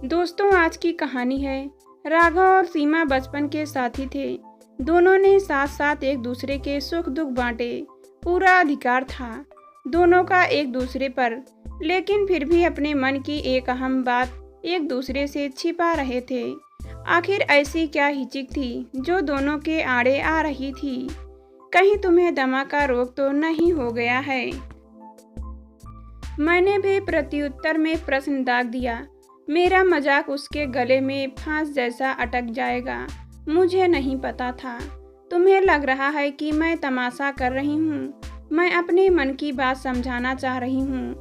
दोस्तों, आज की कहानी है। राघव और सीमा बचपन के साथी थे। दोनों ने साथ साथ एक दूसरे के सुख दुख बांटे। पूरा अधिकार था दोनों का एक दूसरे पर, लेकिन फिर भी अपने मन की एक अहम बात एक दूसरे से छिपा रहे थे। आखिर ऐसी क्या हिचक थी जो दोनों के आड़े आ रही थी? कहीं तुम्हें दमा का रोग तो नहीं हो गया है? मैंने भी प्रत्युत्तर में प्रश्न दाग दिया। मेरा मजाक उसके गले में फांस जैसा अटक जाएगा। मुझे नहीं पता था। तुम्हें लग रहा है कि मैं तमाशा कर रही हूँ। मैं अपने मन की बात समझाना चाह रही हूँ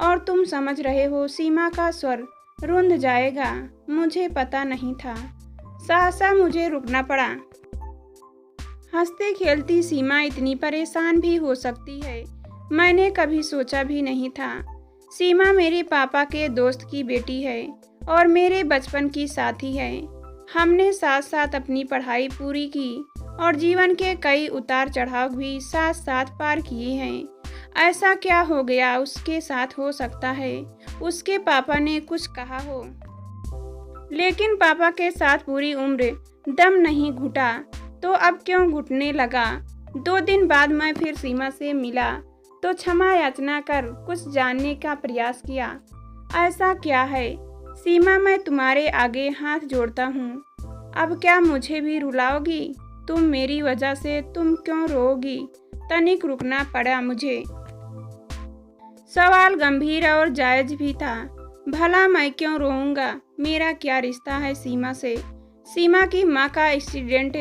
और तुम समझ रहे हो सीमा का स्वर रुंध जाएगा। मुझे पता नहीं था। सहसा मुझे रुकना पड़ा। हंसते खेलती सीमा इतनी परेशान भी हो सकती है, मैंने कभी सोचा भी नहीं था। सीमा मेरे पापा के दोस्त की बेटी है और मेरे बचपन की साथी है। हमने साथ साथ अपनी पढ़ाई पूरी की और जीवन के कई उतार चढ़ाव भी साथ साथ पार किए हैं। ऐसा क्या हो गया उसके साथ हो सकता है उसके पापा ने कुछ कहा हो, लेकिन पापा के साथ पूरी उम्र दम नहीं घुटा तो अब क्यों घुटने लगा? 2 दिन बाद मैं फिर सीमा से मिला तो क्षमा याचना कर कुछ जानने का प्रयास किया। ऐसा क्या है सीमा, मैं तुम्हारे आगे हाथ जोड़ता हूँ। अब क्या मुझे भी रुलाओगी? तुम मेरी वजह से तुम क्यों रोओगी? तनिक रुकना पड़ा मुझे। सवाल गंभीर और जायज भी था। भला मैं क्यों रोऊंगा? मेरा क्या रिश्ता है सीमा से? सीमा की माँ का एक्सीडेंट,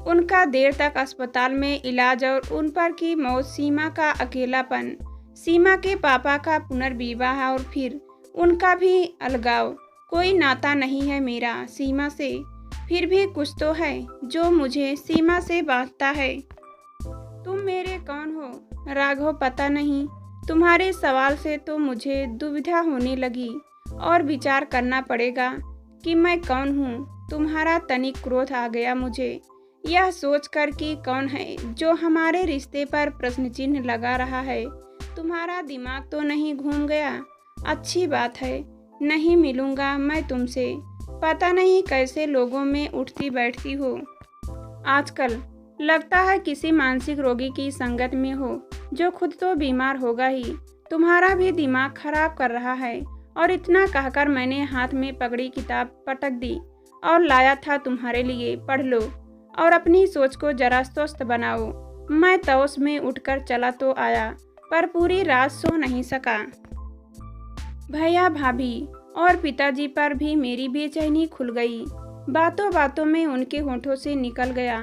उनका देर तक अस्पताल में इलाज और उन पर की मौत, सीमा का अकेलापन, सीमा के पापा का पुनर्विवाह और फिर उनका भी अलगाव। कोई नाता नहीं है मेरा सीमा से, फिर भी कुछ तो है जो मुझे सीमा से बांधता है। तुम मेरे कौन हो राघव? पता नहीं। तुम्हारे सवाल से तो मुझे दुविधा होने लगी और विचार करना पड़ेगा कि मैं कौन हूँ। तुम्हारा तनिक क्रोध आ गया मुझे, यह सोचकर कि कौन है जो हमारे रिश्ते पर प्रश्न चिन्ह लगा रहा है। तुम्हारा दिमाग तो नहीं घूम गया? अच्छी बात है, नहीं मिलूंगा मैं तुमसे। पता नहीं कैसे लोगों में उठती बैठती हो आजकल। लगता है किसी मानसिक रोगी की संगत में हो जो खुद तो बीमार होगा ही। तुम्हारा भी दिमाग खराब कर रहा है। और इतना कहकर मैंने हाथ में पकड़ी किताब पटक दी और लाया था तुम्हारे लिए, पढ़ लो और अपनी सोच को जरा स्वस्थ बनाओ। मैं तौस में उठकर चला तो आया, पर पूरी रात सो नहीं सका। भैया भाभी और पिताजी पर भी मेरी बेचैनी खुल गई। बातों बातों में उनके होठों से निकल गया।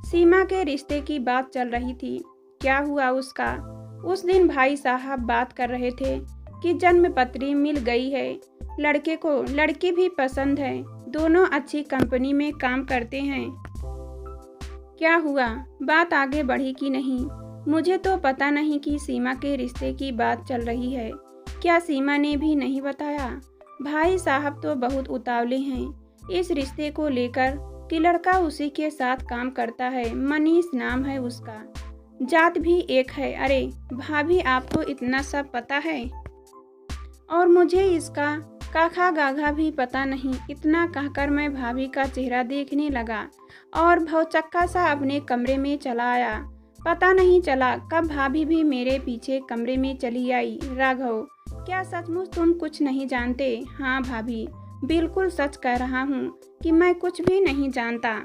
सीमा के रिश्ते की बात चल रही थी। क्या हुआ उसका? उस दिन भाई साहब बात कर रहे थे कि जन्मपत्री मिल गई है। लड़के को लड़की भी पसंद है, दोनों अच्छी कंपनी में काम करते हैं। क्या हुआ? बात आगे बढ़ी कि नहीं? मुझे तो पता नहीं कि सीमा के रिश्ते की बात चल रही है। क्या सीमा ने भी नहीं बताया? भाई साहब तो बहुत उतावले हैं इस रिश्ते को लेकर कि लड़का उसी के साथ काम करता है। मनीष नाम है उसका, जात भी एक है। अरे भाभी, आपको इतना सब पता है? और मुझे इसका काखा गाघा भी पता नहीं। इतना कहकर मैं भाभी का चेहरा देखने लगा और भौचक्का सा अपने कमरे में चला आया। पता नहीं चला कब भाभी भी मेरे पीछे कमरे में चली आई। राघव, क्या सचमुच तुम कुछ नहीं जानते? हाँ भाभी, बिल्कुल सच कह रहा हूँ कि मैं कुछ भी नहीं जानता।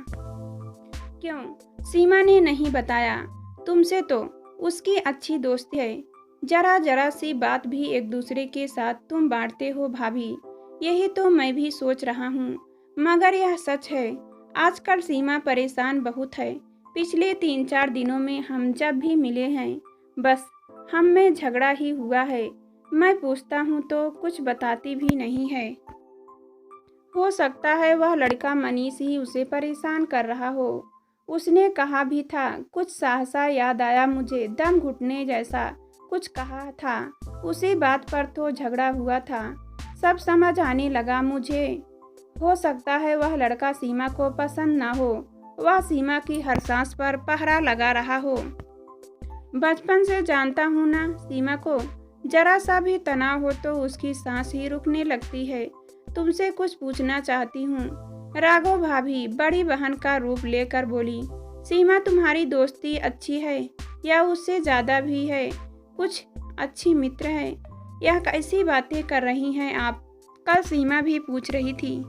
क्यों? सीमा ने नहीं बताया तुमसे? तो उसकी अच्छी दोस्ती है। जरा जरा सी बात भी एक दूसरे के साथ तुम बांटते हो भाभी। यही तो मैं भी सोच रहा हूँ। मगर यह सच है, आजकल सीमा परेशान बहुत है। पिछले 3-4 दिनों में हम जब भी मिले हैं, बस हम में झगड़ा ही हुआ है। मैं पूछता हूँ तो कुछ बताती भी नहीं है। हो सकता है वह लड़का मनीष ही उसे परेशान कर रहा हो। उसने कहा भी था कुछ, सहसा याद आया मुझे, दम घुटने जैसा कुछ कहा था। उसी बात पर तो झगड़ा हुआ था। सब समझ आने लगा मुझे। हो सकता है वह लड़का सीमा को पसंद ना हो। वह सीमा की हर सांस पर पहरा लगा रहा हो। बचपन से जानता हूँ ना सीमा को, जरा सा भी तनाव हो तो उसकी सांस ही रुकने लगती है। तुमसे कुछ पूछना चाहती हूँ। राघव भाभी बड़ी बहन का रूप लेकर बोली, सीमा तुम्हारी दोस्ती अच्छी है या उससे ज़्यादा भी है? कुछ अच्छी मित्र है। यह कैसी बातें कर रही हैं आप? कल सीमा भी पूछ रही थी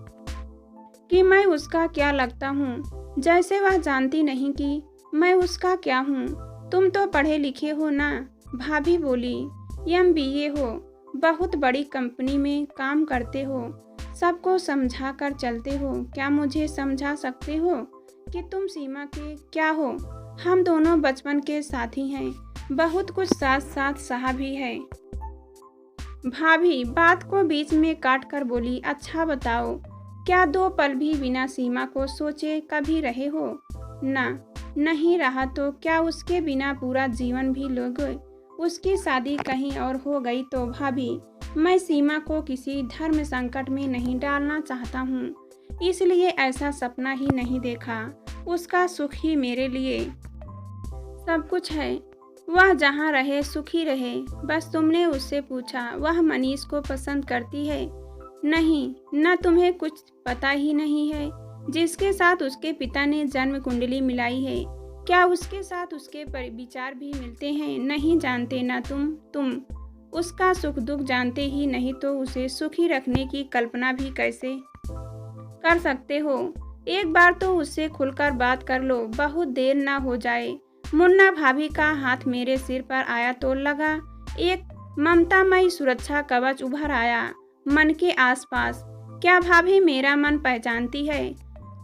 कि मैं उसका क्या लगता हूँ, जैसे वह जानती नहीं कि मैं उसका क्या हूँ। तुम तो पढ़े लिखे हो ना? भाभी बोली, MBA हो, बहुत बड़ी कंपनी में काम करते हो, सबको समझा कर चलते हो। क्या मुझे समझा सकते हो कि तुम सीमा के क्या हो? हम दोनों बचपन के साथी हैं, बहुत कुछ साथ साथ सहा भी है। भाभी बात को बीच में काट कर बोली, अच्छा बताओ, क्या 2 पल भी बिना सीमा को सोचे कभी रहे हो? ना, नहीं रहा तो क्या उसके बिना पूरा जीवन भी लोगे? उसकी शादी कहीं और हो गई तो भाभी, मैं सीमा को किसी धर्म संकट में नहीं डालना चाहता हूँ, इसलिए ऐसा सपना ही नहीं देखा। उसका सुख ही मेरे लिए सब कुछ है। वह जहाँ रहे सुखी रहे। बस तुमने उससे पूछा वह मनीष को पसंद करती है? नहीं, न तुम्हें कुछ पता ही नहीं है। जिसके साथ उसके पिता ने जन्म कुंडली मिलाई है, क्या उसके साथ उसके विचार भी मिलते हैं? नहीं जानते ना तुम उसका सुख दुख जानते ही नहीं तो उसे सुखी रखने की कल्पना भी कैसे कर सकते हो? एक बार तो उससे खुलकर बात कर लो, बहुत देर ना हो जाए। मुन्ना भाभी का हाथ मेरे सिर पर आया तो लगा एक ममतामयी सुरक्षा कवच उभर आया मन के आसपास। क्या भाभी मेरा मन पहचानती है?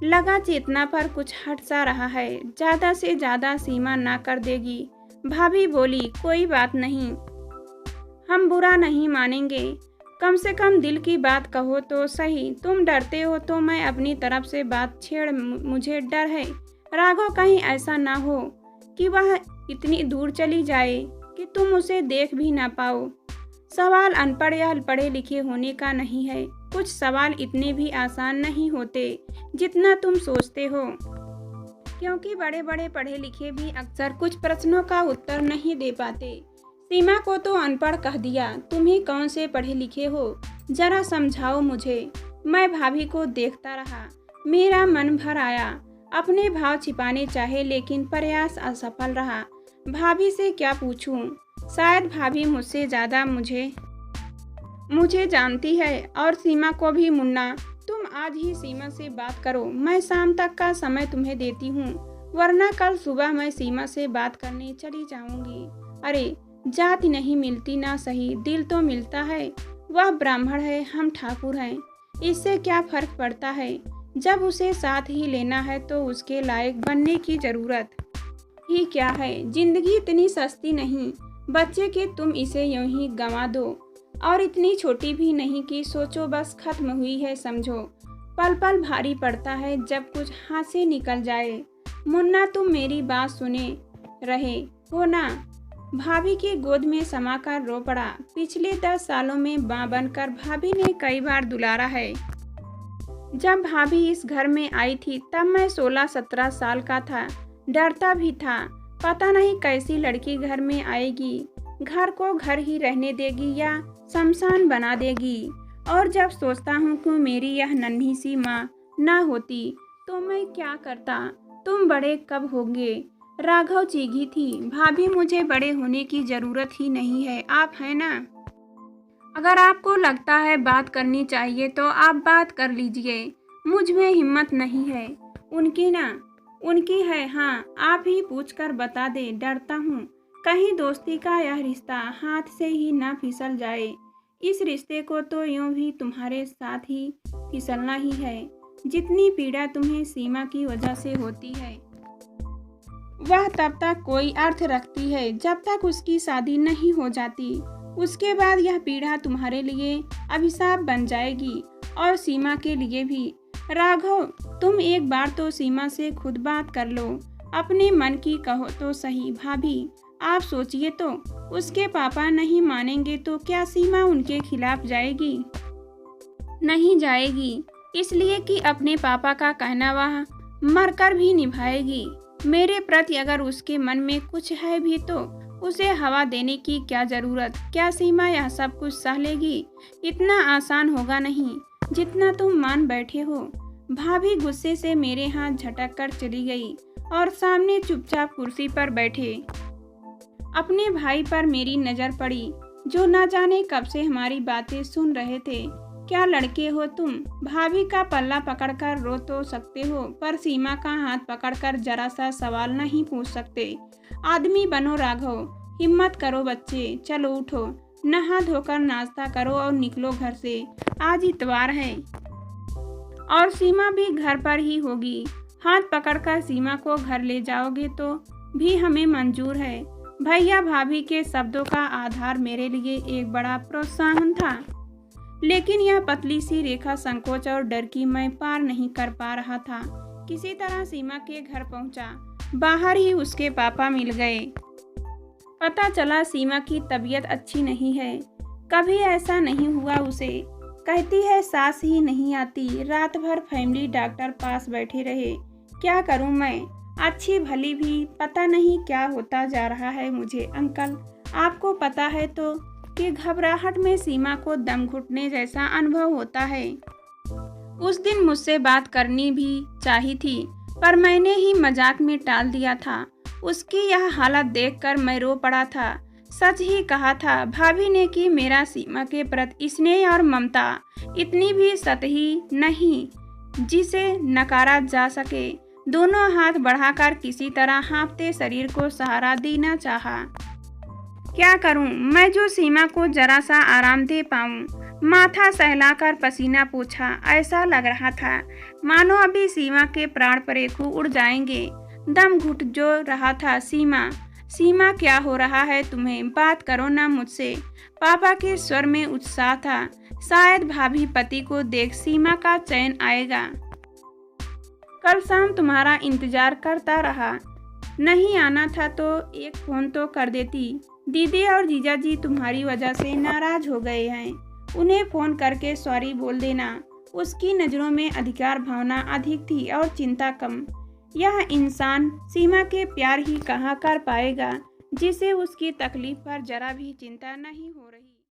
लगा चेतना पर कुछ हट सा रहा है, ज्यादा से ज्यादा सीमा ना कर देगी। भाभी बोली, कोई बात नहीं, हम बुरा नहीं मानेंगे, कम से कम दिल की बात कहो तो सही। तुम डरते हो तो मैं अपनी तरफ से बात छेड़, मुझे डर है राघव कहीं ऐसा ना हो कि वह इतनी दूर चली जाए कि तुम उसे देख भी ना पाओ। सवाल अनपढ़ या पढ़े लिखे होने का नहीं है, कुछ सवाल इतने भी आसान नहीं होते जितना तुम सोचते हो, क्योंकि बड़े बड़े पढ़े लिखे भी अक्सर कुछ प्रश्नों का उत्तर नहीं दे पाते। सीमा को तो अनपढ़ कह दिया, तुम्ही कौन से पढ़े लिखे हो, जरा समझाओ मुझे। मैं भाभी को देखता रहा, मेरा मन भर आया। अपने भाव छिपाने चाहे लेकिन प्रयास असफल रहा। भाभी से क्या पूछूं? शायद भाभी मुझसे ज़्यादा मुझे जानती है और सीमा को भी। मुन्ना, तुम आज ही सीमा से बात करो, मैं शाम तक का समय तुम्हें देती हूँ, वरना कल सुबह मैं सीमा से बात करने चली जाऊंगी। अरे जाति नहीं मिलती ना सही, दिल तो मिलता है। वह ब्राह्मण है, हम ठाकुर हैं, इससे क्या फर्क पड़ता है? जब उसे साथ ही लेना है तो उसके लायक बनने की जरूरत ही क्या है? जिंदगी इतनी सस्ती नहीं बच्चे कि तुम इसे यूं ही गंवा दो, और इतनी छोटी भी नहीं कि सोचो बस खत्म हुई है समझो। पल पल भारी पड़ता है जब कुछ हाथ से निकल जाए। मुन्ना, तुम मेरी बात सुने रहे हो ना? भाभी की गोद में समाकर रो पड़ा। पिछले 10 सालों में मां बनकर भाभी ने कई बार दुलारा है। जब भाभी इस घर में आई थी तब मैं 16-17 साल का था, डरता भी था, पता नहीं कैसी लड़की घर में आएगी, घर को घर ही रहने देगी या शमशान बना देगी। और जब सोचता हूँ कि मेरी यह नन्ही सी माँ ना होती तो मैं क्या करता। तुम बड़े कब होंगे? राघव चीखी थी। भाभी, मुझे बड़े होने की जरूरत ही नहीं है, आप हैं ना? अगर आपको लगता है बात करनी चाहिए तो आप बात कर लीजिए, मुझ में हिम्मत नहीं है। उनकी ना? उनकी है, हाँ, आप ही पूछकर बता दे, डरता हूँ कहीं दोस्ती का यह रिश्ता हाथ से ही ना फिसल जाए। इस रिश्ते को तो यूं भी तुम्हारे साथ ही फिसलना ही है। जितनी पीड़ा तुम्हें सीमा की वजह से होती है वह तब तक कोई अर्थ रखती है जब तक उसकी शादी नहीं हो जाती। उसके बाद यह पीड़ा तुम्हारे लिए अभिशाप बन जाएगी और सीमा के लिए भी। राघव, तुम एक बार तो सीमा से खुद बात कर लो, अपने मन की कहो तो सही। भाभी, आप सोचिए तो, उसके पापा नहीं मानेंगे तो क्या सीमा उनके खिलाफ जाएगी? नहीं जाएगी, इसलिए कि अपने पापा का कहना वह मरकर भी निभाएगी। मेरे प्रति अगर उसके मन में कुछ है भी तो उसे हवा देने की क्या जरूरत? क्या सीमा यह सब कुछ सह लेगी? इतना आसान होगा नहीं। जितना तुम मान बैठे हो। भाभी गुस्से से मेरे हाथ झटक कर चली गई और सामने चुपचाप कुर्सी पर बैठे अपने भाई पर मेरी नजर पड़ी, जो न जाने कब से हमारी बातें सुन रहे थे। क्या लड़के हो तुम? भाभी का पल्ला पकड़कर रो तो सकते हो, पर सीमा का हाथ पकड़कर जरा सा सवाल नहीं पूछ सकते। आदमी बनो राघव, हिम्मत करो बच्चे, चलो उठो, नहा धोकर नाश्ता करो और निकलो घर से। आज इतवार है और सीमा भी घर पर ही होगी। हाथ पकड़कर सीमा को घर ले जाओगे तो भी हमें मंजूर है। भैया भाभी के शब्दों का आधार मेरे लिए एक बड़ा प्रोत्साहन था, लेकिन यह पतली सी रेखा संकोच और डर की मैं पार नहीं कर पा रहा था। किसी तरह सीमा के घर पहुंचा। बाहर ही उसके पापा मिल गए। पता चला सीमा की तबीयत अच्छी नहीं है। कभी ऐसा नहीं हुआ उसे। कहती है सांस ही नहीं आती। रात भर फैमिली डॉक्टर पास बैठे रहे। क्या करूं मैं? अच्छी भली भी पता नहीं क्या होता जा रहा है मुझे। अंकल, आपको पता है तो कि घबराहट में सीमा को दम घुटने जैसा अनुभव होता है। उस दिन मुझसे बात करनी भी चाहिए थी, पर मैंने ही मजाक में टाल दिया था। उसकी यह हालत देखकर मैं रो पड़ा था। सच ही कहा था भाभी ने कि मेरा सीमा के प्रति स्नेह और ममता इतनी भी सतही नहीं जिसे नकारा जा सके। दोनों हाथ बढ़ाकर किसी तरह हाँफते शरीर को सहारा देना चाहा। क्या करूं मैं जो सीमा को जरा सा आराम दे पाऊं? माथा सहलाकर पसीना पोंछा। ऐसा लग रहा था मानो अभी सीमा के प्राण परेखू उड़ जाएंगे। दम घुट जो रहा था। सीमा, सीमा, क्या हो रहा है तुम्हें? बात करो ना मुझसे। पापा के स्वर में उत्साह था। शायद भाभी पति को देख सीमा का चैन आएगा। कल शाम तुम्हारा इंतजार करता रहा। नहीं आना था तो एक फोन तो कर देती। दीदी और जीजाजी तुम्हारी वजह से नाराज हो गए हैं। उन्हें फोन करके सॉरी बोल देना। उसकी नज़रों में अधिकार भावना अधिक थी और चिंता कम। यह इंसान सीमा के प्यार ही कहाँ कर पाएगा जिसे उसकी तकलीफ पर जरा भी चिंता नहीं हो रही।